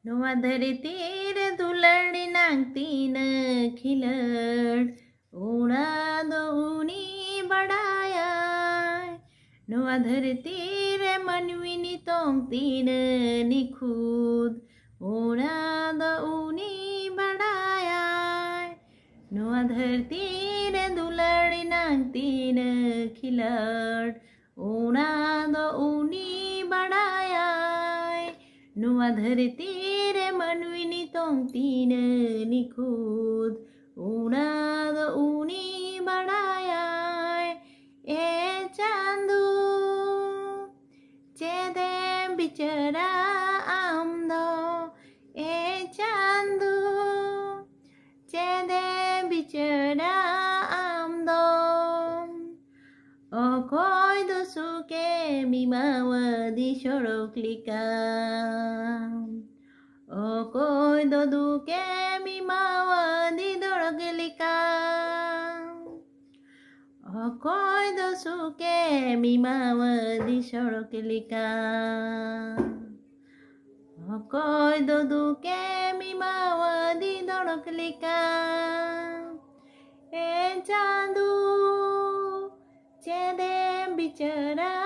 નવા ધરતીર ધૂલડી નાખતી ખીલડ ઉડા દો ઊની બડાયા નવા ધરતીર મનવીની તોંગતી નિખુદ ઉડા દો ઊની બડાયા નવા ધરતીર ધૂલડી નાખતી ખીલડ ઉડા દો ઊની બડાયા નવા ધરતીર મનવીની તોંગતી નિખુદ ઉડા દો ઊની બડાયા એ ચાંદુ ચેદે બિચરા આમદો એ ચાંદુ ચેદે બિચરા આમદો કોઈ દો સુકે મીમાવદી શોળોકલિકા કોઈ દો દુકે મીમાવદી દોળગલિકા કોઈ દો સુકે મીમાવદી શોળોકલિકા કોઈ દો દુકે મીમાવદી દોળગલિકા એ ચાંદુ ચેદે બિચરા